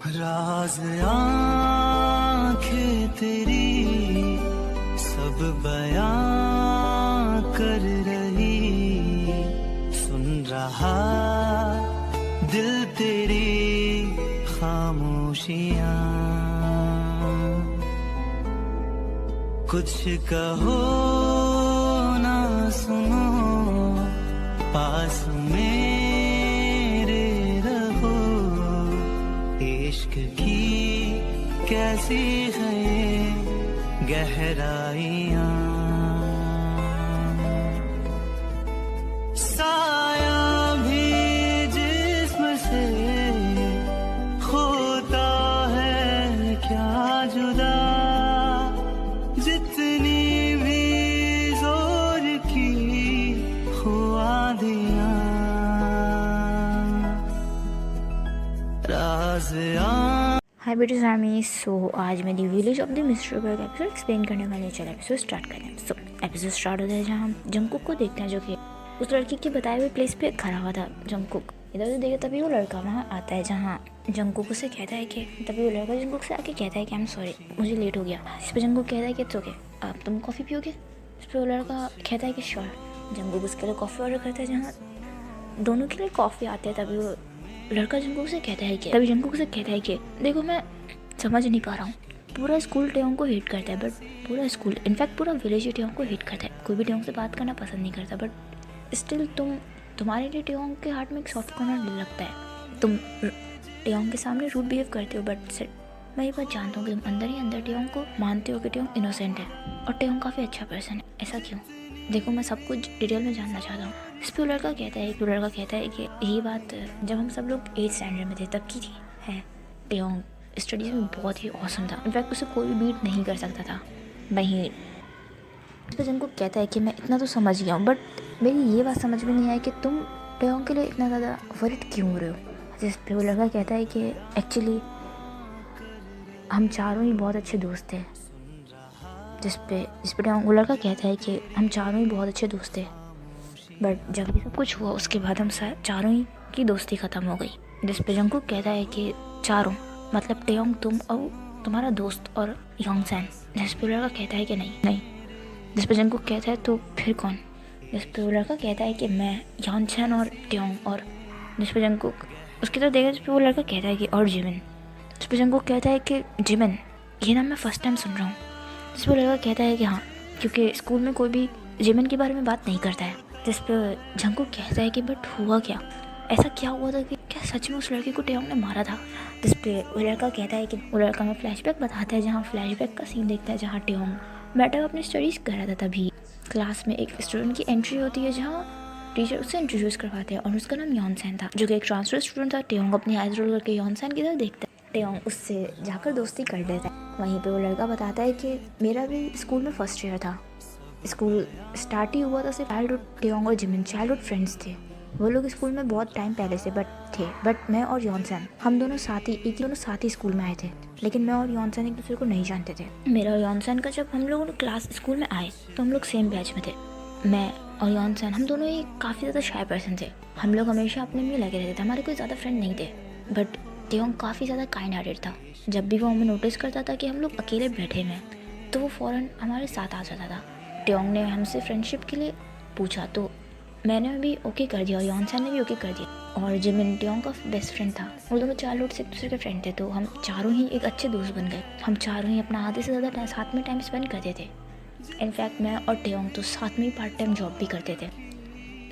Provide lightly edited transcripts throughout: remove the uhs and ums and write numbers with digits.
राज आँखें तेरी सब बयां कर रही, सुन रहा दिल तेरी खामोशियां। कुछ कहो ना सुनो, पास मेरे रहो, इश्क की कैसी है गहराइयां। साया भी जिस्म से होता है क्या जुदा, जितनी भी जोर की हुआ दिया। राज हाय बेटी आर्मी। सो आज मैं the village of the mystery का एपिसोड एक्सप्लेन करने वाले। चलो एपिसोड स्टार्ट करें। सो एपिसोड स्टार्ट होता है जहाँ हम जंगकुक को देखते हैं, जो कि उस लड़की के बताए हुए प्लेस पे खड़ा हुआ था। जंगकुक इधर उधर देखे तभी वो लड़का वहाँ आता है, जहाँ जंगकुक उसे कहता है कि तभी वो लड़का जंगकुक से आके कहता है कि आई एम सॉरी, मुझे लेट हो गया। इस पर जंगकुक कहता है कि इट्स ओके, अब तुम कॉफ़ी पियोगे? इस पर वो लड़का कहता है कि श्योर। जंगकुक उसके लिए कॉफ़ी ऑर्डर करता है, जहाँ दोनों के लिए कॉफ़ी आते हैं। तभी वो लड़का जंगकुक से कहता है कि देखो मैं समझ नहीं पा रहा हूँ, पूरा स्कूल टेयोंग को हेट करता है, बट पूरा स्कूल इनफैक्ट पूरा विलेज टेयोंग को हेट करता है। कोई भी टेयोंग से बात करना पसंद नहीं करता, बट स्टिल तुम्हारे लिए टेयोंग के हार्ट में एक सॉफ्ट कॉर्नर लगता है। तुम टेयोंग के सामने रूड बिहेव करते हो, बट मैं ये बात जानता हूँ कि तुम अंदर ही अंदर टेयोंग को मानते हो कि टेयोंग इनोसेंट है और टेयोंग काफ़ी अच्छा पर्सन है। ऐसा क्यों? देखो मैं सब कुछ डिटेल में जानना चाहता हूँ। इस पर लड़का कहता है कि यही बात जब हम सब लोग 8th स्टैंडर्ड में थे तब की थी है। टेयोंग स्टडीज़ में बहुत ही औसम था, इनफैक्ट उसे कोई भी बीट नहीं कर सकता था। वहीं इस पर जंगकुक कहता है कि मैं इतना तो समझ गया हूँ, बट मेरी ये बात समझ में नहीं आई कि तुम टेयोंग के लिए इतना ज़्यादा वरिड क्यों हो रहे हो। जिस पे वो लड़का कहता है कि एक्चुअली हम चारों ही बहुत अच्छे दोस्त थे। जिस पे वो लड़का कहता है कि हम चारों ही बहुत अच्छे दोस्त थे, बट जब ये सब कुछ हुआ उसके बाद हम चारों ही की दोस्ती ख़त्म हो गई। जिस पे जंगकुक कहता है कि चारों मतलब टेयोंग, तुम और तुम्हारा दोस्त और योंगसन। जिस पे लड़का कहता है कि नहीं। जिस पे जंगकुक कहता है तो फिर कौन? जिस पे वो लड़का कहता है कि मैं, योंगसन और टेयोंग। और जिस पे जंगकुक उसकी तरफ देखा, जिस पे वो लड़का कहता है कि और जिमिन। जिस पे जंगकुक कहता है कि जिमिन ये नाम मैं फर्स्ट टाइम सुन रहा हूँ। जिस पे लड़का कहता है कि हाँ, क्योंकि स्कूल में कोई भी जिमिन के बारे में बात नहीं करता है। जिस पे जंगकुक कहता है कि बट हुआ क्या, ऐसा क्या हुआ था कि क्या सच में उस लड़के को टेयोंग ने मारा था? जिस पे वो लड़का कहता है कि वो लड़का में फ्लैशबैक बताता है, जहाँ फ्लैशबैक का सीन देखता है जहाँ टेयोंग मैटर अपनी स्टडीज़ कर रहा था। तभी क्लास में एक स्टूडेंट की एंट्री होती है, जहाँ टीचर उससे इंट्रोड्यूस करवाते हैं और उसका नाम योंगसन था, जो कि एक ट्रांसफर स्टूडेंट था। टेयोंग अपनी आइज रोल करके योंगसन की तरफ देखता है। टेयोंग उससे जाकर दोस्ती कर लेता है। वहीं पे वो लड़का बताता है कि मेरा भी स्कूल में फर्स्ट ईयर था, स्कूल स्टार्ट ही हुआ था सिर्फ चाइल्डहुड। टेयोंग और जिमिन चाइल्डहुड फ्रेंड्स थे। वो लोग स्कूल में बहुत टाइम पहले से बट मैं और योंगसन हम दोनों साथ ही स्कूल में आए थे, लेकिन मैं और योंगसन एक दूसरे को नहीं जानते थे। मेरा और योंगसन का जब हम लोग क्लास स्कूल में आए तो हम लोग सेम बैच में थे। मैं और योंगसन हम दोनों ही काफ़ी ज़्यादा शाय पर्सन थे। हम लोग हमेशा अपने में लगे रहते थे, हमारे कोई ज़्यादा फ्रेंड नहीं थे। बट टेयोंग काफ़ी ज़्यादा काइंड हार्टेड था। जब भी वो हमें नोटिस करता था कि हम लोग अकेले बैठे हुए हैं तो वो फ़ौरन हमारे साथ आ जाता था। टेयोंग ने हमसे फ्रेंडशिप के लिए पूछा तो मैंने भी ओके कर दिया और योंगसन ने भी ओके कर दिया। और जिमिन टेयोंग का बेस्ट फ्रेंड था। वो दोनों चाइल्डहुड से एक दूसरे के फ्रेंड थे, तो हम चारों ही एक अच्छे दोस्त बन गए। हम चारों ही अपना आधे से ज़्यादा साथ में टाइम स्पेंड करते थे। इनफैक्ट मैं और टेयोंग तो साथ में ही पार्ट टाइम जॉब भी करते थे।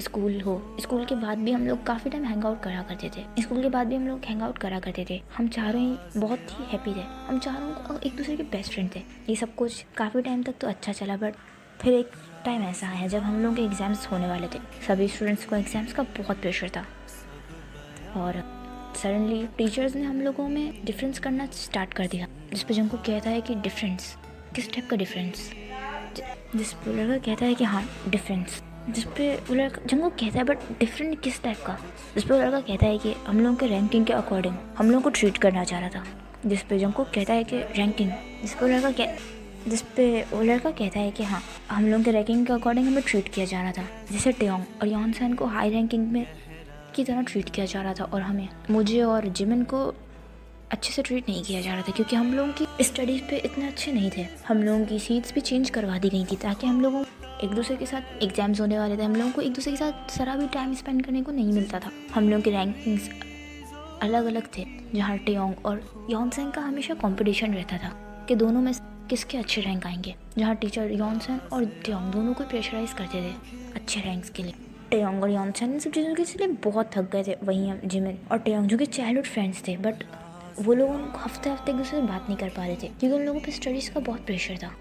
स्कूल के बाद भी हम लोग काफ़ी टाइम हैंग आउट करा करते थे। हम चारों ही बहुत ही हैप्पी थे। हम चारों एक दूसरे के बेस्ट फ्रेंड थे। ये सब कुछ काफ़ी टाइम तक तो अच्छा चला, बट फिर एक टाइम ऐसा आया जब हम लोग के एग्ज़ाम्स होने वाले थे। सभी स्टूडेंट्स को एग्ज़ाम्स का बहुत प्रेशर था और सडनली टीचर्स ने हम लोगों में डिफरेंस करना स्टार्ट कर दिया। जिस पर जंगकुक कहता है कि डिफरेंस किस टाइप का डिफरेंस? जिस पर लड़का कहता है कि हाँ डिफरेंस। जिस पे वो लड़का जंगकुक कहता है बट डिफरेंट किस टाइप का? जिस पे वो लड़का कहता है कि हम लोगों के रैंकिंग के अकॉर्डिंग हम लोगों को ट्रीट करना चाह रहा था। जिस पे जंगकुक कहता है कि रैंकिंग। जिस पे वो लड़का कहता है कि हाँ हम लोगों के रैंकिंग के अकॉर्डिंग हमें ट्रीट किया जा रहा था, जैसे टेयोंग और योंगसन को हाई रैंकिंग में की तरह ट्रीट किया जा रहा था और मुझे और जिमिन को अच्छे से ट्रीट नहीं किया जा रहा था, क्योंकि हम लोगों की स्टडीज़ पे इतने अच्छे नहीं थे। हम लोगों की सीट्स भी चेंज करवा दी गई थी ताकि हम लोगों एक दूसरे के साथ एग्जाम्स होने वाले थे, हम लोगों को एक दूसरे के साथ ज़रा भी टाइम स्पेंड करने को नहीं मिलता था। हम लोगों की रैंकिंग्स अलग अलग थे, जहाँ टेयोंग और यॉनसन का हमेशा कंपटीशन रहता था कि दोनों में किसके अच्छे रैंक आएंगे, जहाँ टीचर यॉनसन और टेयोंग दोनों को प्रेशराइज करते थे अच्छे रैंक्स के लिए। टेयोंग और यॉनसन इन सब चीज़ों के लिए बहुत थक गए थे। वहीं हम जिमिन और टेयोंग जो कि चाइल्डहुड फ्रेंड्स थे, बट वो लोग हफ्ते हफ्ते एक दूसरे से बात नहीं कर पा रहे थे क्योंकि उन लोगों पे स्टडीज़ का बहुत प्रेशर था।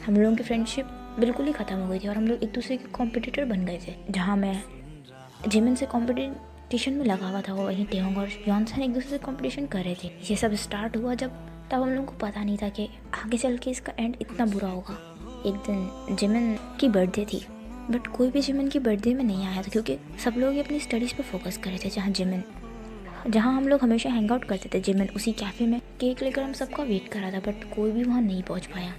हम लोगों की फ्रेंडशिप बिल्कुल ही ख़त्म हो गई थी और हम लोग एक दूसरे के कॉम्पिटिटर बन गए थे। जहाँ मैं जिमिन से कॉम्पिटिशन में लगा हुआ था, वहीं टेयोंग और यॉनसन एक दूसरे से कॉम्पिटिशन कर रहे थे। ये सब स्टार्ट हुआ तब हम लोगों को पता नहीं था कि आगे चल के इसका एंड इतना बुरा होगा। एक दिन जिमिन की बर्थडे थी, बट कोई भी जिमिन की बर्थडे में नहीं आया था क्योंकि सब लोग अपनी स्टडीज़ पे फोकस कर रहे थे। जहाँ हम लोग हमेशा हैंग आउट करते थे, जिमिन उसी कैफ़े में केक लेकर हम सबका वेट कर रहा था, बट कोई भी वहाँ नहीं पहुँच पाया।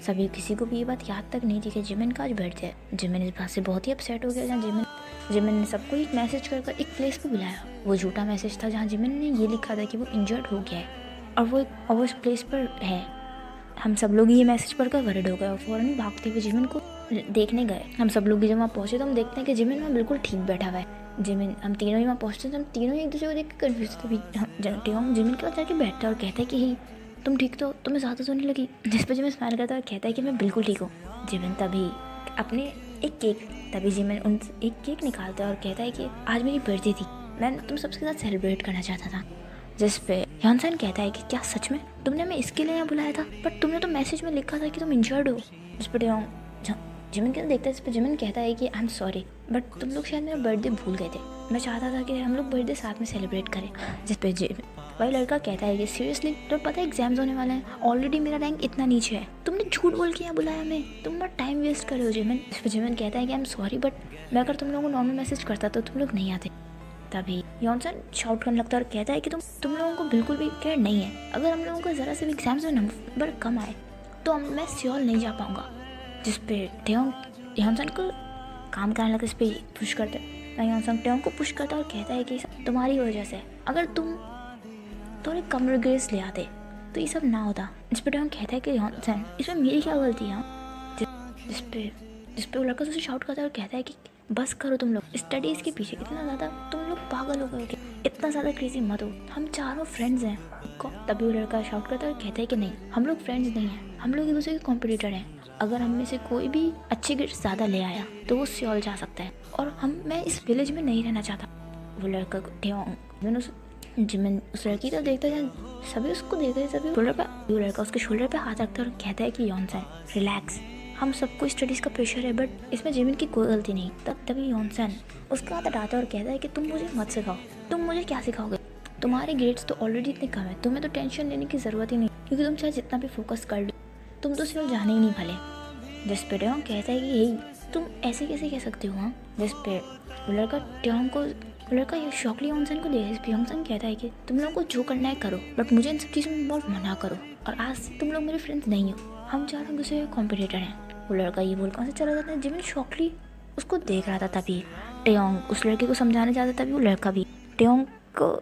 किसी को भी ये बात याद तक नहीं थी कि जिमिन का आज बर्थडे है। जिमिन इस बात से बहुत ही अपसेट हो गया। जहाँ जिमिन ने सबको एक मैसेज कर एक प्लेस पे बुलाया। वो झूठा मैसेज था जहाँ जिमिन ने ये लिखा था कि वो इंजर्ड हो गया है और वो उस प्लेस पर है। हम सब लोग ये मैसेज पढ़कर वरिड हो गए और फ़ौरन भागते हुए जिमिन को देखने गए। हम सब लोग जब वहाँ पहुँचे तो हम देखते हैं कि जिमिन वहाँ बिल्कुल ठीक बैठा हुआ है। हम तीनों ही वहाँ पहुँचते हैं, हम तीनों ही एक दूसरे को देख कर कन्फ्यूज थे। टेयोंग जिमिन के पास जाके बैठता है और कहता है कि ही तुम ठीक तो, तुम्हें ज़्यादा तो नहीं लगी। जिस पर जिमिन स्माइल करता है और कहता है कि मैं बिल्कुल ठीक हूँ। जिमिन तभी जिमिन उन एक केक निकालता है और कहता है कि आज मेरी बर्थडे थी, मैं तुम सबके साथ सेलिब्रेट करना चाहता था। जिस पे यॉनसन कहता है कि क्या सच में तुमने हमें इसके लिए यहाँ बुलाया था, बट तुमने तो मैसेज में लिखा था कि तुम इंजर्ड हो। जिस पर जिमिन के देखता है, इस पर जिमिन कहता है कि आई एम सॉरी, बट तुम लोग शायद मेरा बर्थडे भूल गए थे, मैं चाहता था कि हम लोग बर्थडे साथ में सेलिब्रेट करें। जिस पे वही लड़का कहता है कि सीरियसली तुम्हें पता है एग्जाम्स होने वाले हैं, ऑलरेडी मेरा रैंक इतना नीचे है, तुमने झूठ बोल के यहाँ बुलाया हमें, तुम बस टाइम वेस्ट कर रहे हो जिमिन। इस पर जिमिन कहता है कि आई एम सॉरी, बट मैं अगर तुम लोगों को नॉर्मल मैसेज करता तो तुम लोग नहीं आते। तभी यॉनसन शाउट करने लगता है और कहता है कि तुम लोगों को बिल्कुल भी केयर नहीं है, अगर हम लोगों को ज़रा से भी एग्जाम्स में नंबर कम आए तो मैं सियोल नहीं जा पाऊँगा। जिस पे यॉनसन को काम करने लगा, इस पर पुश करते यॉनसन टेयोंग को पुश करता और कहता है कि तुम्हारी वजह से, अगर तुम थोड़े कम रिग्रेट्स ले आते तो ये सब ना होता। इस पर टेयोंग कहता है कि यॉनसन इसमें मेरी क्या गलती है। जिस पे वो लड़का उसे शाउट करता है और कहता है कि बस करो तुम लोग, स्टडीज़ के पीछे इतना ज़्यादा तुम लोग पागल हो गए हो, इतना ज़्यादा क्रेजी मत हो, हम चारों फ्रेंड्स हैं। तभी वो लड़का शाउट करता है और कहता है कि नहीं, हम लोग फ्रेंड्स नहीं हैं, हम लोग एक दूसरे के कॉम्पिटिटर हैं। अगर हम में से कोई भी अच्छे ग्रेड्स ज़्यादा ले आया तो वो सियोल जा सकता है और मैं इस विलेज में नहीं रहना चाहता। वो लड़का जिमिन उस लड़की को देखता है, सभी उसको देखते हैं, सभी शोल्डर पे वो लड़का उसके शोल्डर पे हाथ रखता है और कहता है कि यॉनसन रिलैक्स, हम सबको स्टडीज़ का प्रेशर है, बट इसमें जिमिन की कोई गलती नहीं। तभी यॉनसन उसका हाथ हटाता है और कहता है कि तुम मुझे मत सिखाओ, तुम मुझे क्या सिखाओगे, तुम्हारे ग्रेड्स तो ऑलरेडी इतने कम है, तुम्हें तो टेंशन लेने की ज़रूरत ही नहीं, क्योंकि तुम चाहे जितना भी फोकस कर लो तुम तो सिर्फ जाने ही नहीं वाले। जिस पे टेयोंग कहता है कि यही तुम ऐसे कैसे कह सकते हो। हाँ, जिस पे वो लड़का ये शॉकली यॉनसन को देख, इस पे यॉनसन कहता है कि तुम लोगों को जो करना है करो, बट मुझे इन सब चीज़ों में बहुत मना करो, और आज से तुम लोग मेरे फ्रेंड्स नहीं हो, हम चारों दूसरे कॉम्पिटिटर हैं। वो लड़का ये बोल कहाँ से चला जाता है। जिमिन शॉकली उसको देख रहा था। तभी टेयोंग उस लड़के को समझाने जाता, तभी वो लड़का भी टेयोंग को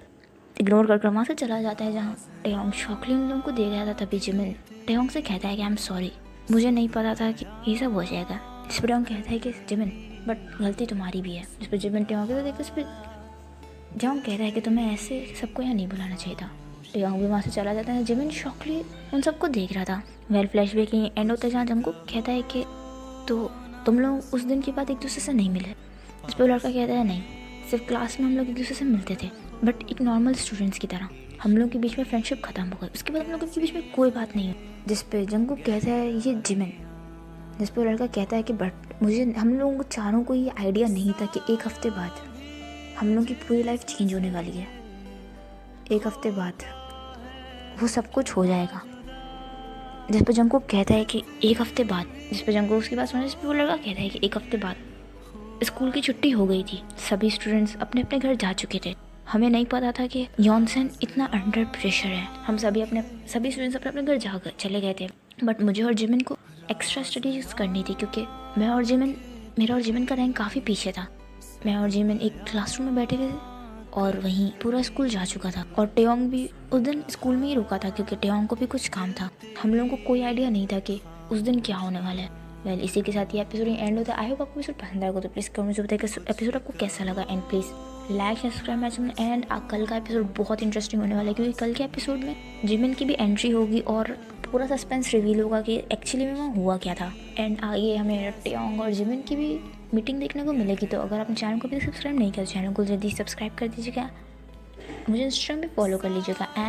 इग्नोर कर वहाँ से चला जाता है। जहाँ टेयोंग शॉकली उन लोगों को देख रहा था, तभी जिमिन टेयोंग से कहता है कि आई एम सॉरी, मुझे नहीं पता था कि ये सब हो जाएगा। इस पर टेयोंग कहता है कि जिमिन बट गलती तुम्हारी भी है। जिस पर जिमिन टेयोंग को देख, इस पर टेयोंग कहता है कि तुम्हें ऐसे सबको यहाँ नहीं बुलाना चाहिए था। टेयोंग भी वहाँ से चला जाता है। जिमिन शॉकली उन सबको देख रहा था। फ्लैशबैक एंड होता है जहाँ जंगकुक कहता है कि तो तुम लोग उस दिन के बाद एक दूसरे से नहीं मिले। इस पर लड़का कहता है नहीं, सिर्फ क्लास में हम लोग एक दूसरे से मिलते थे, बट एक नॉर्मल स्टूडेंट्स की तरह। हम लोग के बीच में फ्रेंडशिप खत्म हो गई, उसके बाद हम लोगों के बीच में कोई बात नहीं हुई। जिस पे जंगकुक कहता है ये जिमिन। जिस पे लड़का कहता है कि बट हम लोगों को चारों को ये आइडिया नहीं था कि एक हफ्ते बाद हम लोग की पूरी लाइफ चेंज होने वाली है। एक हफ्ते बाद वो सब कुछ हो जाएगा। जिस पर जंगकुक कहता है कि एक हफ्ते बाद, जिस पर जंगकुक उसकी बात सुना, जिस पर वो लड़का कहता है कि एक हफ्ते बाद स्कूल की छुट्टी हो गई थी, सभी स्टूडेंट्स अपने अपने घर जा चुके थे। हमें नहीं पता था कि यॉनसन इतना अंडर प्रेशर है। हम सभी स्टूडेंट्स अपने अपने घर चले गए थे, बट मुझे और जिमिन को एक्स्ट्रा स्टडीज करनी थी क्योंकि मेरा और जिमिन का रैंक काफ़ी पीछे था। मैं और जिमिन एक क्लासरूम में बैठे थे और वहीं पूरा स्कूल जा चुका था और टेयोंग भी उस दिन स्कूल में ही रुका था क्योंकि टेयोंग को भी कुछ काम था। हम लोगों को कोई आइडिया नहीं था कि उस दिन क्या होने वाला है। वेल इसी के साथ ये एपिसोड एंड होता है। आई होप आपको एपिसोड पसंद आएगा, तो प्लीज़ कमेंट में बताइए कि एपिसोड आपको कैसा लगा and please like subscribe my channel. And कल का एपिसोड बहुत इंटरेस्टिंग होने वाला है क्योंकि कल के एपिसोड में जिमिन की भी एंट्री होगी और पूरा सस्पेंस रिवील होगा कि एक्चुअली में वहाँ हुआ क्या था। एंड आगे हमें टेयोंग और जिमिन की भी मीटिंग देखने को मिलेगी। तो अगर आपने चैनल को भी सब्सक्राइब नहीं किया तो चैनल को जल्दी सब्सक्राइब कर दीजिएगा, मुझे इंस्टाग्राम पे फॉलो कर लीजिएगा। एंड